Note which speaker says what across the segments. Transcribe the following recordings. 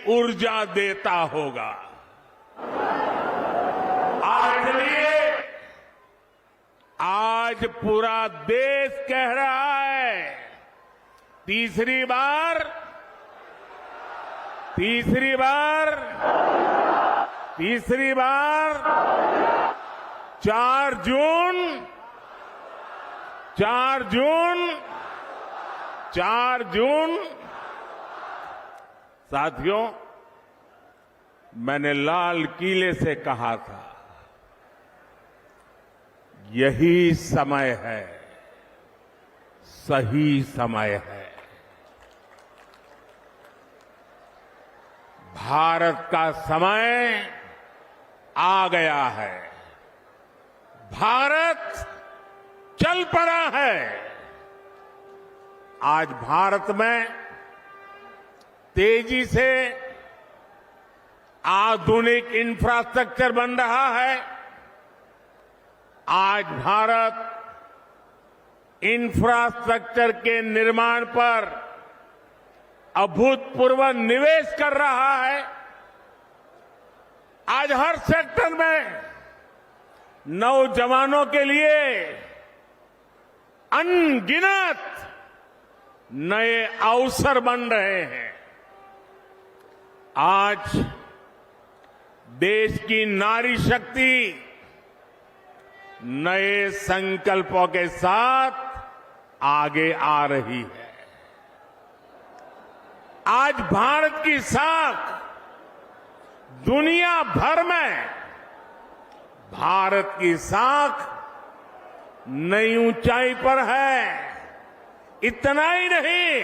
Speaker 1: ऊर्जा देता होगा। और इसलिए आज पूरा देश कह रहा है, तीसरी बार 4 जून। साथियों, मैंने लाल किले से कहा था, यही समय है, सही समय है। भारत का समय आ गया है। भारत चल पड़ा है। आज भारत में तेजी से आधुनिक इंफ्रास्ट्रक्चर बन रहा है। आज भारत इंफ्रास्ट्रक्चर के निर्माण पर अभूतपूर्व निवेश कर रहा है। आज हर सेक्टर में नौजवानों के लिए अनगिनत नए अवसर बन रहे हैं। आज देश की नारी शक्ति नए संकल्पों के साथ आगे आ रही है। आज भारत की साख दुनिया भर में, भारत की साख नई ऊंचाई पर है। इतना ही नहीं,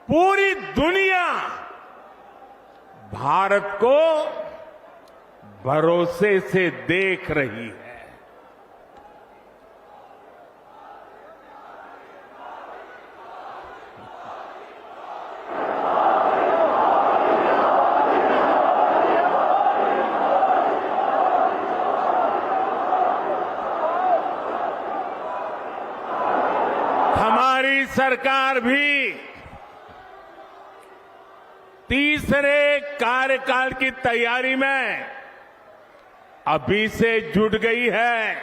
Speaker 1: पूरी दुनिया भारत को भरोसे से देख रही है। हमारी सरकार भी तीसरे कार्यकाल की तैयारी में अभी से जुट गई है।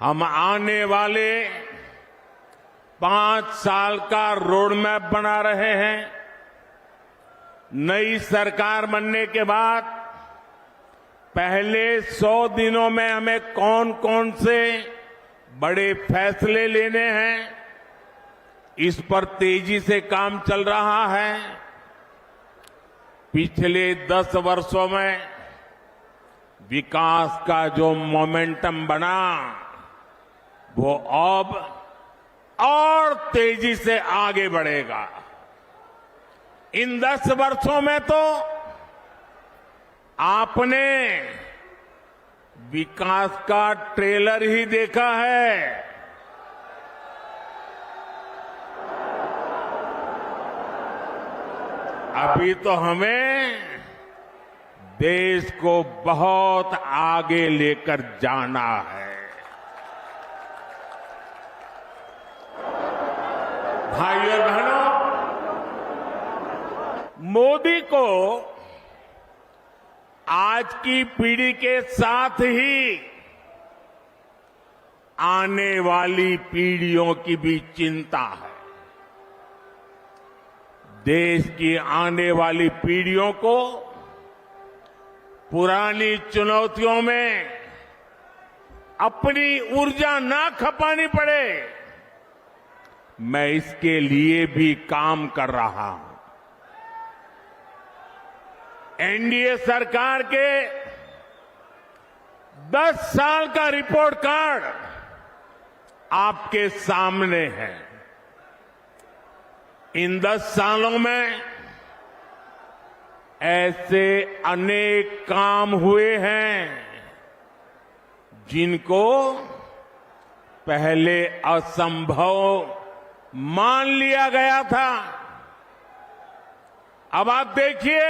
Speaker 1: हम आने वाले 5 साल का रोड मैप बना रहे हैं। नई सरकार बनने के बाद पहले 100 दिनों में हमें कौन कौन से बड़े फैसले लेने हैं, इस पर तेजी से काम चल रहा है। पिछले 10 वर्षों में विकास का जो मोमेंटम बना, वो अब और तेजी से आगे बढ़ेगा। इन 10 वर्षों में तो आपने विकास का ट्रेलर ही देखा है। अभी तो हमें देश को बहुत आगे लेकर जाना है। भाइयों बहनों, मोदी को आज की पीढ़ी के साथ ही आने वाली पीढ़ियों की भी चिंता है। देश की आने वाली पीढ़ियों को पुरानी चुनौतियों में अपनी ऊर्जा ना खपानी पड़े, मैं इसके लिए भी काम कर रहा हूं। एनडीए सरकार के 10 साल का रिपोर्ट कार्ड आपके सामने है। इन 10 सालों में ऐसे अनेक काम हुए हैं जिनको पहले असंभव मान लिया गया था। अब आप देखिए,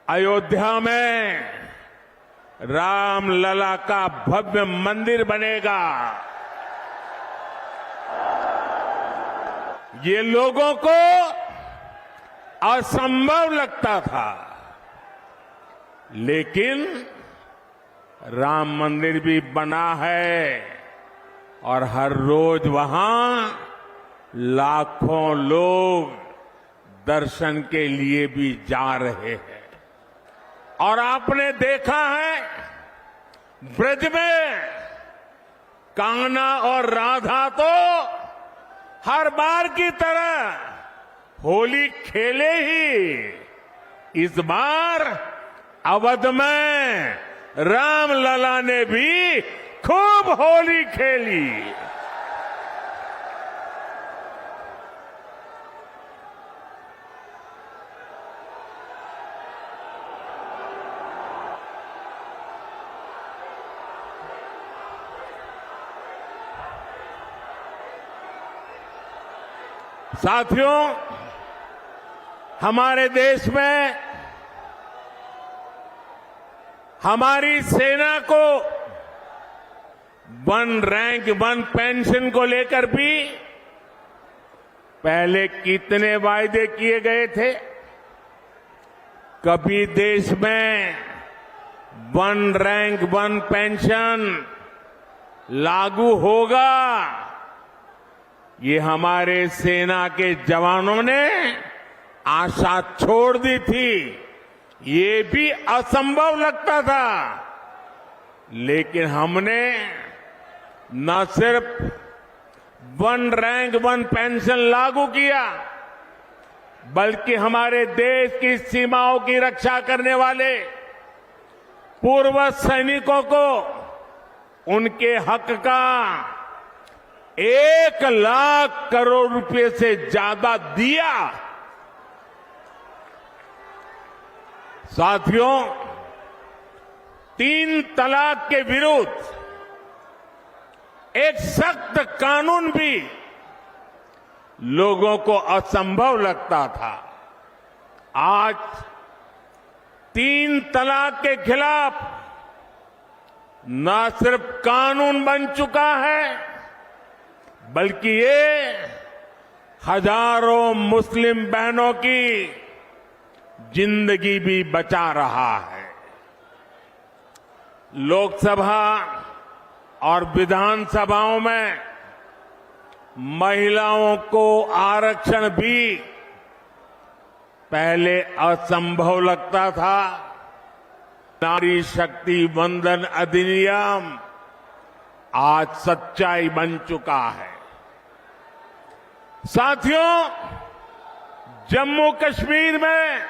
Speaker 1: अयोध्या में रामलला का भव्य मंदिर बनेगा। ये लोगों को असंभव लगता था, लेकिन राम मंदिर भी बना है और हर रोज वहां लाखों लोग दर्शन के लिए भी जा रहे हैं। और आपने देखा है ब्रज में कान्हा और राधा तो हर बार की तरह होली खेले ही। इस बार अवध में रामलला ने भी खूब होली खेली। साथियों, हमारे देश में हमारी सेना को 1 रैंक 1 पेंशन को लेकर भी पहले कितने वायदे किए गए थे। कभी देश में 1 रैंक 1 पेंशन लागू होगा, ये हमारे सेना के जवानों ने आशा छोड़ दी थी। ये भी असंभव लगता था, लेकिन हमने न सिर्फ 1 रैंक 1 पेंशन लागू किया, बल्कि हमारे देश की सीमाओं की रक्षा करने वाले पूर्व सैनिकों को उनके हक का 1 लाख करोड़ रुपए से ज्यादा दिया। साथियों, 3 तलाक के विरुद्ध एक सख्त कानून भी लोगों को असंभव लगता था। आज 3 तलाक के खिलाफ न सिर्फ कानून बन चुका है, बल्कि ये हजारों मुस्लिम बहनों की जिंदगी भी बचा रहा है। लोकसभा और विधानसभाओं में महिलाओं को आरक्षण भी पहले असंभव लगता था। नारी शक्ति वंदन अधिनियम आज सच्चाई बन चुका है। साथियों, जम्मू कश्मीर में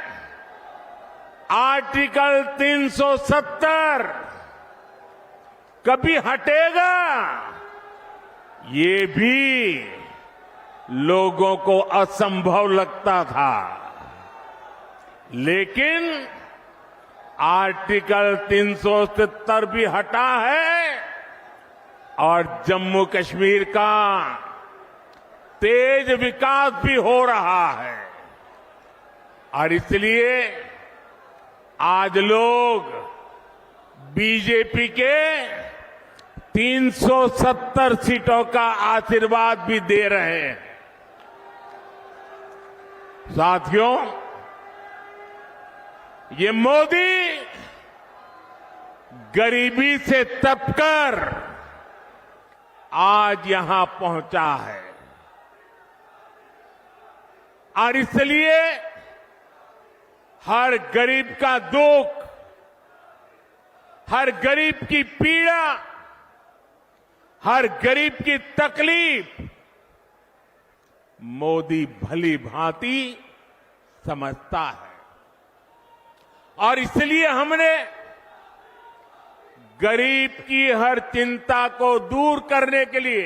Speaker 1: आर्टिकल 370 कभी हटेगा, ये भी लोगों को असंभव लगता था, लेकिन आर्टिकल 370 भी हटा है और जम्मू कश्मीर का तेज विकास भी हो रहा है। और इसलिए आज लोग बीजेपी के 370 सीटों का आशीर्वाद भी दे रहे हैं। साथियों, ये मोदी गरीबी से तपकर आज यहां पहुंचा है और इसलिए हर गरीब का दुख, हर गरीब की पीड़ा, हर गरीब की तकलीफ मोदी भली भांति समझता है। और इसलिए हमने गरीब की हर चिंता को दूर करने के लिए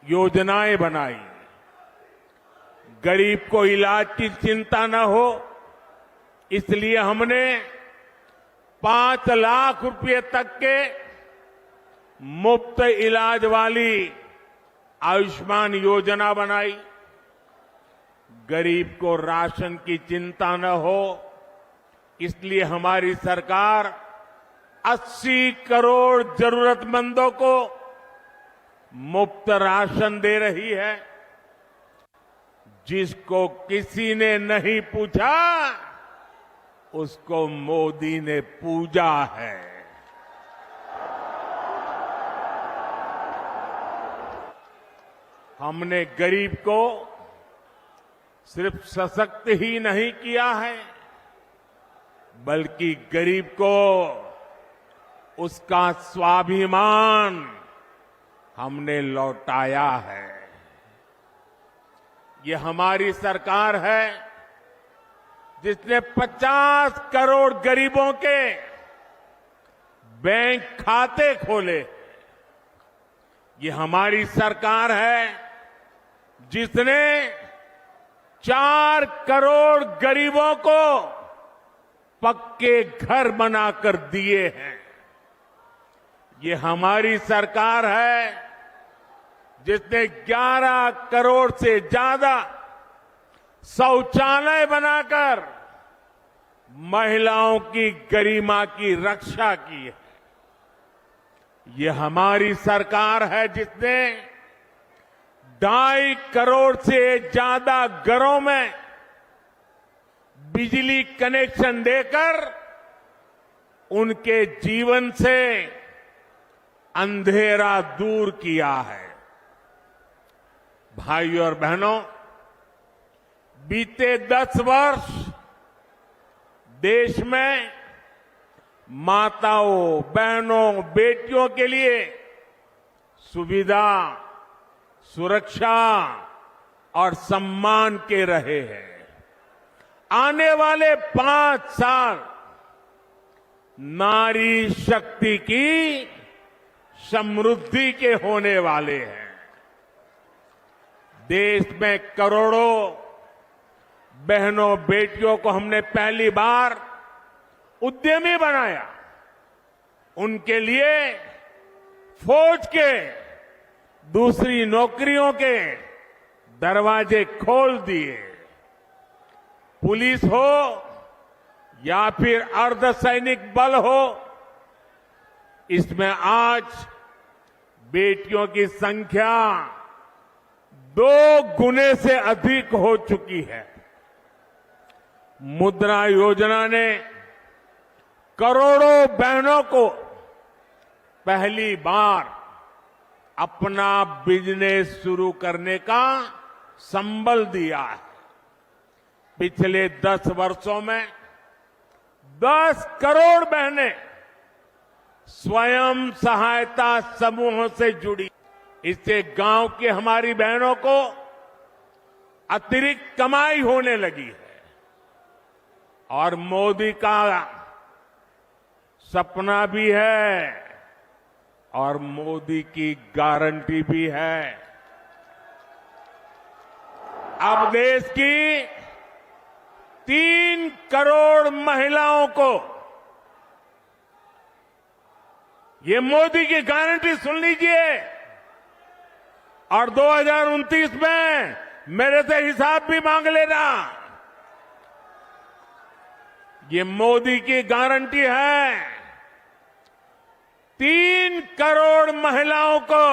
Speaker 1: योजनाएं बनाई। गरीब को इलाज की चिंता न हो, इसलिए हमने 5 लाख रुपए तक के मुफ्त इलाज वाली आयुष्मान योजना बनाई। गरीब को राशन की चिंता न हो, इसलिए हमारी सरकार 80 करोड़ जरूरतमंदों को मुफ्त राशन दे रही है। जिसको किसी ने नहीं पूछा उसको मोदी ने पूजा है। हमने गरीब को सिर्फ सशक्त ही नहीं किया है, बल्कि गरीब को उसका स्वाभिमान हमने लौटाया है। ये हमारी सरकार है जिसने 50 करोड़ गरीबों के बैंक खाते खोले। ये हमारी सरकार है जिसने 4 करोड़ गरीबों को पक्के घर बनाकर दिए हैं। ये हमारी सरकार है जिसने 11 करोड़ से ज्यादा शौचालय बनाकर महिलाओं की गरिमा की रक्षा की है। ये हमारी सरकार है जिसने 2.5 करोड़ से ज्यादा घरों में बिजली कनेक्शन देकर उनके जीवन से अंधेरा दूर किया है। भाइयों और बहनों, बीते 10 वर्ष देश में माताओं, बहनों, बेटियों के लिए सुविधा, सुरक्षा और सम्मान के रहे हैं। आने वाले 5 साल नारी शक्ति की समृद्धि के होने वाले हैं। देश में करोड़ों बहनों, बेटियों को हमने पहली बार उद्यमी बनाया। उनके लिए फौज के, दूसरी नौकरियों के दरवाजे खोल दिए। पुलिस हो या फिर अर्धसैनिक बल हो, इसमें आज बेटियों की संख्या 2 गुने से अधिक हो चुकी है। मुद्रा योजना ने करोड़ों बहनों को पहली बार अपना बिजनेस शुरू करने का संबल दिया है। पिछले 10 वर्षों में 10 करोड़ बहनें स्वयं सहायता समूहों से जुड़ी। इससे गांव की हमारी बहनों को अतिरिक्त कमाई होने लगी है और मोदी का सपना भी है और मोदी की गारंटी भी है। अब देश की 3 करोड़ महिलाओं को ये मोदी की गारंटी सुन लीजिए और 2029 में मेरे से हिसाब भी मांग लेना। ये मोदी की गारंटी है। 3 करोड़ महिलाओं को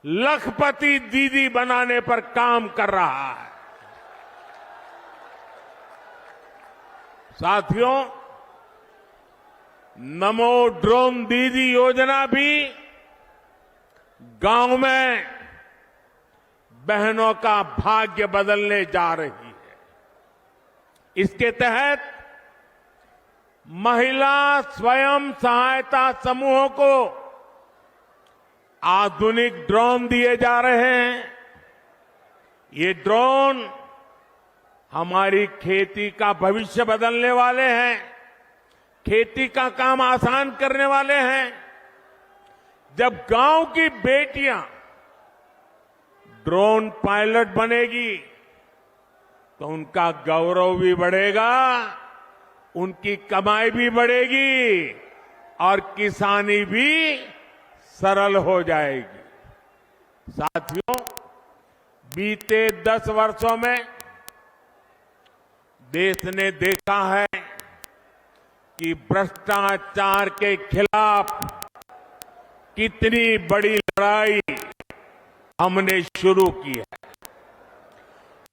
Speaker 1: लखपति दीदी बनाने पर काम कर रहा है। साथियों, नमो ड्रोन दीदी योजना भी गांव में बहनों का भाग्य बदलने जा रही है। इसके तहत महिला स्वयं सहायता समूहों को आधुनिक ड्रोन दिए जा रहे हैं। ये ड्रोन हमारी खेती का भविष्य बदलने वाले हैं, खेती का काम आसान करने वाले हैं। जब गांव की बेटियां ड्रोन पायलट बनेगी तो उनका गौरव भी बढ़ेगा, उनकी कमाई भी बढ़ेगी और किसानी भी सरल हो जाएगी। साथियों, बीते 10 वर्षों में देश ने देखा है कि भ्रष्टाचार के खिलाफ कितनी बड़ी लड़ाई हमने शुरू की है।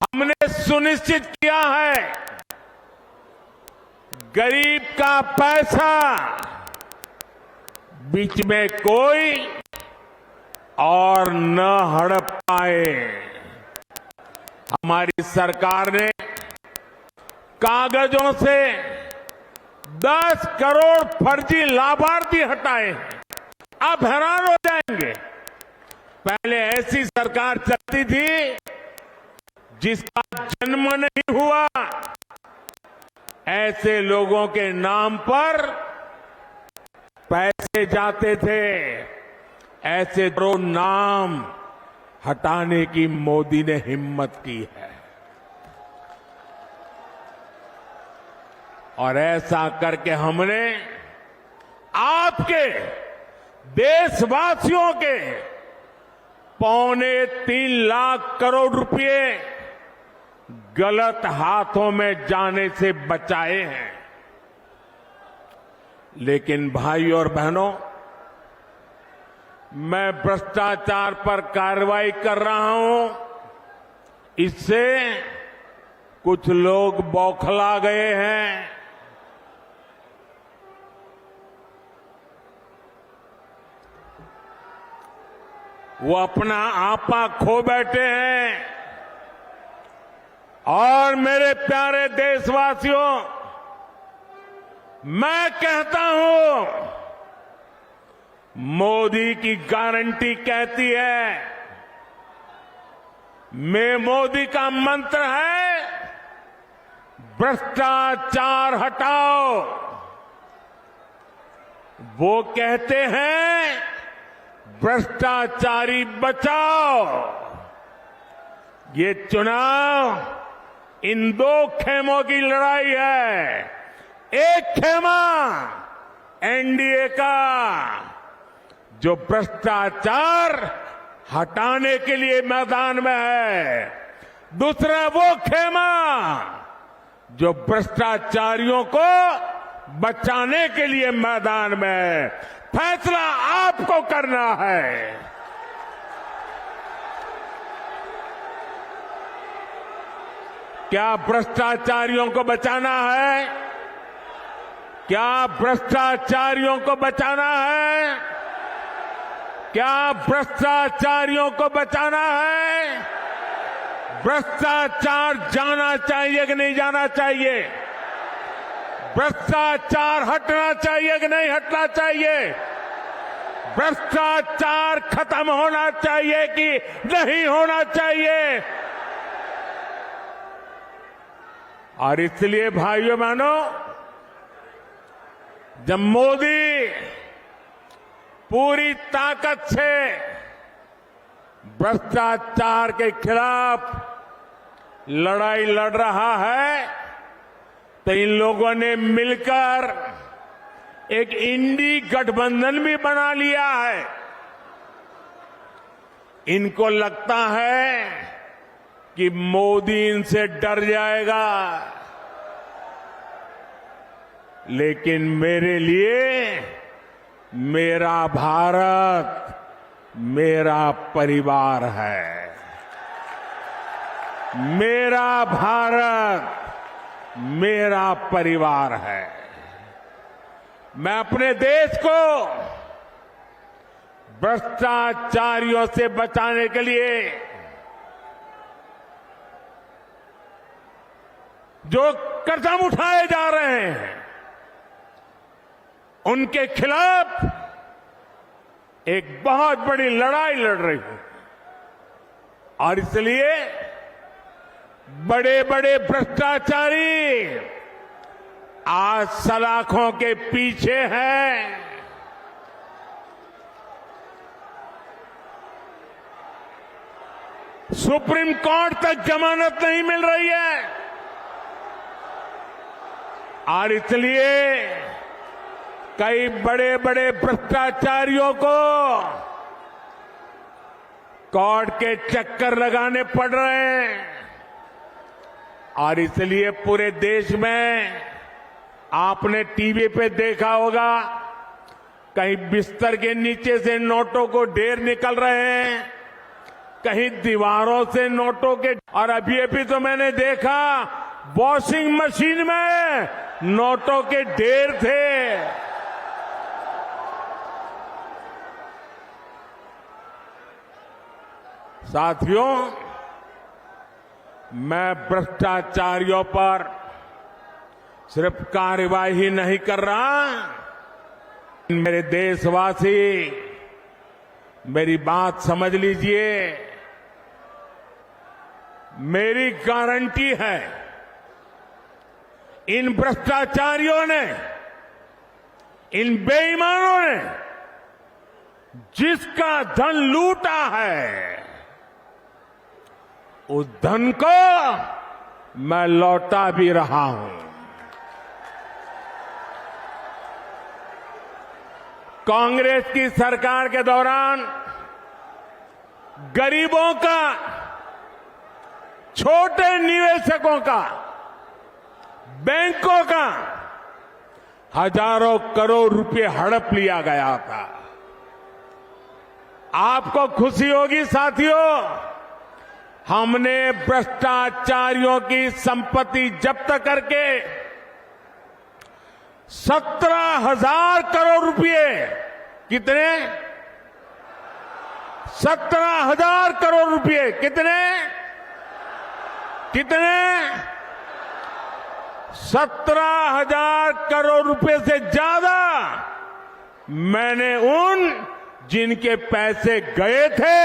Speaker 1: हमने सुनिश्चित किया है गरीब का पैसा बीच में कोई और न हड़प पाए। हमारी सरकार ने कागजों से 10 करोड़ फर्जी लाभार्थी हटाए। आप हैरान हो जाएंगे, पहले ऐसी सरकार चलती थी जिसका जन्म नहीं हुआ, ऐसे लोगों के नाम पर पैसे जाते थे। ऐसे तो नाम हटाने की मोदी ने हिम्मत की है और ऐसा करके हमने आपके देशवासियों के 3.25 लाख करोड़ रुपए गलत हाथों में जाने से बचाए हैं। लेकिन भाई और बहनों, मैं भ्रष्टाचार पर कार्रवाई कर रहा हूं, इससे कुछ लोग बौखला गए हैं। वो अपना आपा खो बैठे हैं। और मेरे प्यारे देशवासियों, मैं कहता हूं, मोदी की गारंटी कहती है, मोदी का मंत्र है भ्रष्टाचार हटाओ। वो कहते हैं भ्रष्टाचारी बचाओ। ये चुनाव इन 2 खेमों की लड़ाई है। एक खेमा एनडीए का, जो भ्रष्टाचार हटाने के लिए मैदान में है। दूसरा वो खेमा जो भ्रष्टाचारियों को बचाने के लिए मैदान में है। फैसला आपको करना है। क्या भ्रष्टाचारियों को बचाना है? क्या भ्रष्टाचारियों को बचाना है? क्या भ्रष्टाचारियों को बचाना है? भ्रष्टाचार जाना चाहिए कि नहीं जाना चाहिए? भ्रष्टाचार हटना चाहिए कि नहीं हटना चाहिए? भ्रष्टाचार खत्म होना चाहिए कि नहीं होना चाहिए? और इसलिए भाइयों बहनों, जब मोदी पूरी ताकत से भ्रष्टाचार के खिलाफ लड़ाई लड़ रहा है, तो इन लोगों ने मिलकर एक इंडी गठबंधन भी बना लिया है। इनको लगता है कि मोदी इनसे डर जाएगा, लेकिन मेरे लिए मेरा भारत मेरा परिवार है। मेरा भारत मेरा परिवार है। मैं अपने देश को भ्रष्टाचारियों से बचाने के लिए जो कदम उठाए जा रहे हैं, उनके खिलाफ एक बहुत बड़ी लड़ाई लड़ रही हूं। और इसलिए बड़े बड़े भ्रष्टाचारी आज सलाखों के पीछे हैं। सुप्रीम कोर्ट तक जमानत नहीं मिल रही है। और इसलिए कई बड़े बड़े भ्रष्टाचारियों को कोर्ट के चक्कर लगाने पड़ रहे हैं। और इसलिए पूरे देश में आपने टीवी पे देखा होगा, कहीं बिस्तर के नीचे से नोटों को ढेर निकल रहे हैं, कहीं दीवारों से नोटों के, और अभी तो मैंने देखा वॉशिंग मशीन में नोटों के ढेर थे। साथियों, मैं भ्रष्टाचारियों पर सिर्फ कार्यवाही नहीं कर रहा। मेरे देशवासी मेरी बात समझ लीजिए, मेरी गारंटी है इन भ्रष्टाचारियों ने, इन बेईमानों ने जिसका धन लूटा है, उस धन को मैं लौटा भी रहा हूं। कांग्रेस की सरकार के दौरान गरीबों का, छोटे निवेशकों का, बैंकों का हजारों करोड़ रुपए हड़प लिया गया था। आपको खुशी होगी साथियों, हमने भ्रष्टाचारियों की संपत्ति जब्त करके 17,000 करोड़ रुपए, कितने? 17,000 करोड़ रुपए, कितने? 17,000 करोड़ रुपए से ज्यादा मैंने उन जिनके पैसे गए थे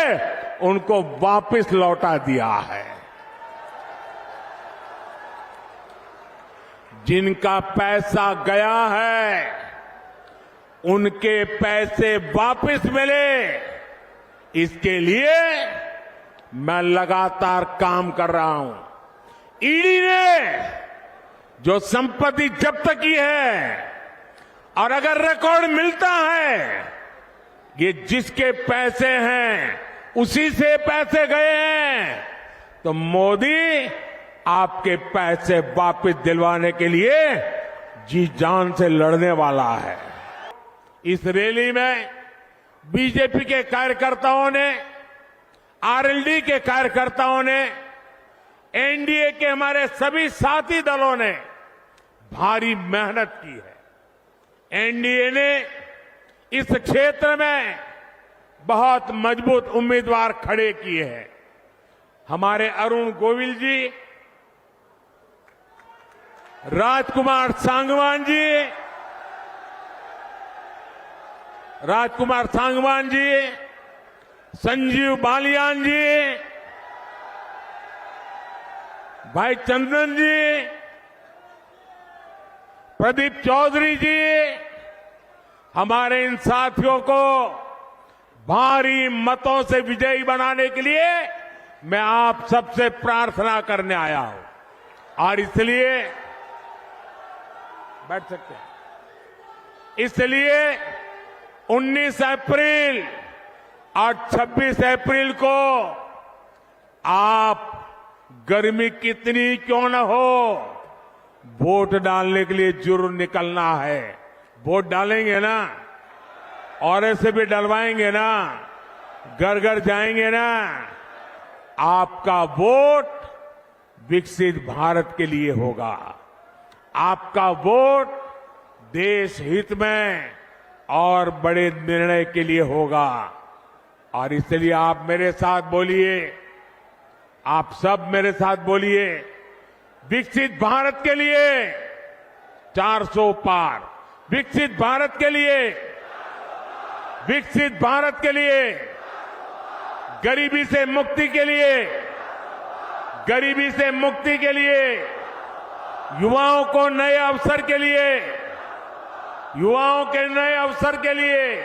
Speaker 1: उनको वापस लौटा दिया है। जिनका पैसा गया है उनके पैसे वापस मिले, इसके लिए मैं लगातार काम कर रहा हूं। ईडी ने जो संपत्ति जब्त की है, और अगर रिकॉर्ड मिलता है ये जिसके पैसे हैं उसी से पैसे गए हैं, तो मोदी आपके पैसे वापस दिलवाने के लिए जी जान से लड़ने वाला है। इस रैली में बीजेपी के कार्यकर्ताओं ने, आरएलडी के कार्यकर्ताओं ने, एनडीए के हमारे सभी साथी दलों ने भारी मेहनत की है। एनडीए ने इस क्षेत्र में बहुत मजबूत उम्मीदवार खड़े किए हैं। हमारे अरुण गोविल जी, राजकुमार सांगवान जी, संजीव बालियान जी, भाई चंदन जी, प्रदीप चौधरी जी, हमारे इन साथियों को भारी मतों से विजयी बनाने के लिए मैं आप सबसे प्रार्थना करने आया हूं। और इसलिए बैठ सकते हैं, इसलिए 19 अप्रैल और 26 अप्रैल को आप गर्मी कितनी क्यों न हो, वोट डालने के लिए जरूर निकलना है। वोट डालेंगे ना, और ऐसे भी डलवाएंगे ना, घर घर जाएंगे ना। आपका वोट विकसित भारत के लिए होगा। आपका वोट देश हित में और बड़े निर्णय के लिए होगा। और इसलिए आप मेरे साथ बोलिए, आप सब मेरे साथ बोलिए, विकसित भारत के लिए 400 पार, विकसित भारत के लिए, विकसित भारत के लिए, गरीबी से मुक्ति के लिए, गरीबी से मुक्ति के लिए, युवाओं को नए अवसर के लिए, युवाओं के नए अवसर के लिए